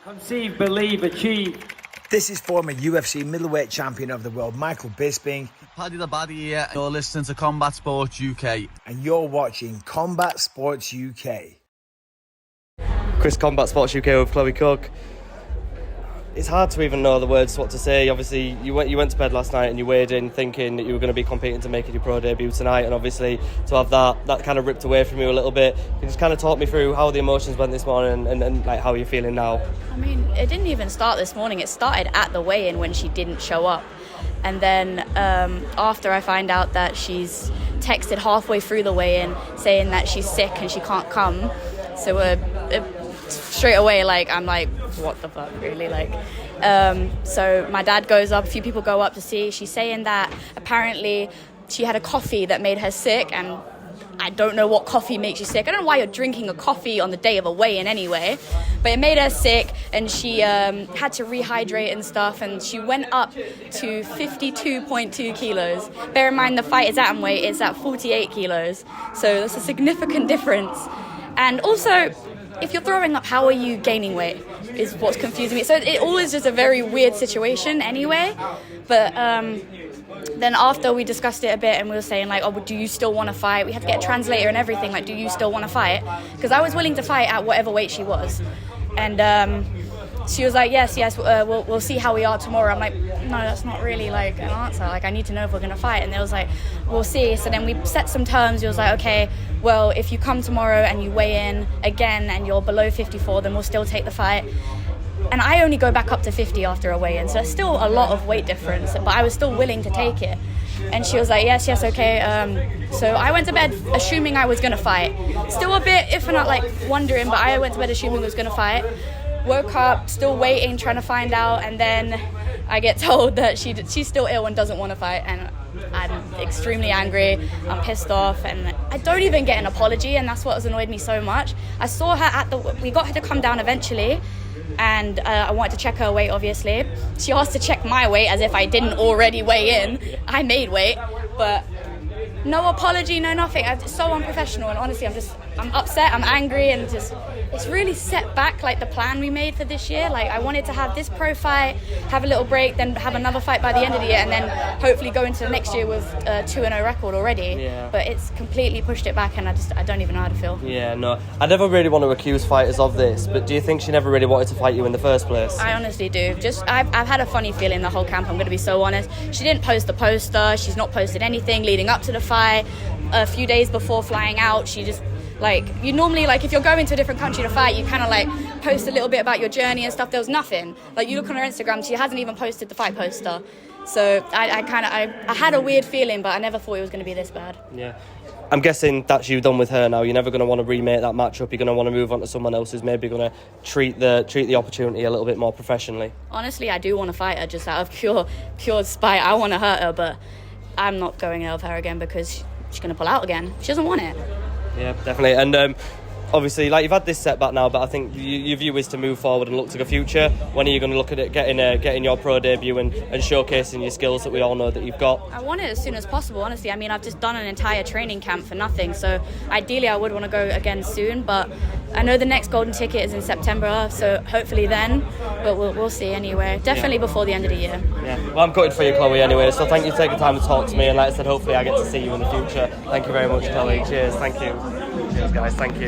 Conceive, believe, achieve. This is former UFC middleweight champion of the world, Michael Bisping. Paddy the Baddy here. You're listening to Combat Sports UK. And you're watching Combat Sports UK. Chris, Combat Sports UK with Chloe Cooke. It's hard to even know the words what to say. Obviously, you went to bed last night and you weighed in thinking that you were going to be competing to make your pro debut tonight, and obviously to have that kind of ripped away from you a little bit. Can you just kind of talk me through how the emotions went this morning and like how you're feeling now? I mean, it didn't even start this morning. It started at the weigh-in when she didn't show up. And then after I find out that she's texted halfway through the weigh-in saying that she's sick and she can't come. So straight away, I'm like, what the fuck, really? So my dad goes up, a few people go up to see. She's saying that apparently she had a coffee that made her sick, and I don't know what coffee makes you sick. I don't know why you're drinking a coffee on the day of a weigh-in anyway, but it made her sick, and she had to rehydrate and stuff, and she went up to 52.2 kilos. Bear in mind the fight is atom weight, it's at 48 kilos, so that's a significant difference. And also, if you're throwing up, how are you gaining weight is what's confusing me. So it all is just a very weird situation anyway. But then after we discussed it a bit and we were saying oh, do you still want to fight? We had to get a translator and everything. Do you still want to fight? Because I was willing to fight at whatever weight she was. And she was like, yes, we'll see how we are tomorrow. I'm like, no, that's not really an answer. I need to know if we're going to fight. And they was like, we'll see. So then we set some terms. It was like, okay, well, if you come tomorrow and you weigh in again and you're below 54, then we'll still take the fight. And I only go back up to 50 after a weigh-in, so it's still a lot of weight difference, but I was still willing to take it. And she was like, yes, okay. So I went to bed assuming I was going to fight. Still a bit, if not wondering, but I went to bed assuming I was going to fight. Woke up, still waiting, trying to find out, and then I get told that she's still ill and doesn't want to fight, and I'm extremely angry, I'm pissed off, and I don't even get an apology, and that's what has annoyed me so much. I saw her we got her to come down eventually, and I wanted to check her weight, obviously. She asked to check my weight as if I didn't already weigh in. I made weight, but no apology, no nothing. It's so unprofessional, and honestly, I'm upset, I'm angry, and it's really set back the plan we made for this year. I wanted to have this pro fight, have a little break, then have another fight by the end of the year, and then hopefully go into the next year with a 2-0 record already. Yeah. But it's completely pushed it back, and I don't even know how to feel. Yeah, no, I never really want to accuse fighters of this, but do you think she never really wanted to fight you in the first place? I honestly do. I've had a funny feeling the whole camp, I'm going to be so honest. She didn't post the poster, she's not posted anything leading up to the fight. A few days before flying out, she just you normally if you're going to a different country to fight, you kind of post a little bit about your journey and stuff. There was nothing. You look on her Instagram, she hasn't even posted the fight poster. So I had a weird feeling, but I never thought it was going to be this bad. Yeah. I'm guessing that's you done with her now. You're never going to want to remake that matchup. You're going to want to move on to someone else who's maybe going to treat the opportunity a little bit more professionally. Honestly, I do want to fight her just out of pure spite. I want to hurt her, but I'm not going out with her again because she's going to pull out again. She doesn't want it. Yeah, definitely. And obviously, you've had this setback now, but I think your view is to move forward and look to the future. When are you going to look at it, getting your pro debut and showcasing your skills that we all know that you've got? I want it as soon as possible, honestly. I mean, I've just done an entire training camp for nothing, so ideally I would want to go again soon, but I know the next golden ticket is in September, so hopefully then, but we'll see anyway. Definitely before the end of the year. Yeah. Well, I'm gutted for you, Chloe, anyway, so thank you for taking time to talk to me, and like I said, hopefully I get to see you in the future. Thank you very much, Chloe. Cheers, thank you. Cheers, guys, thank you.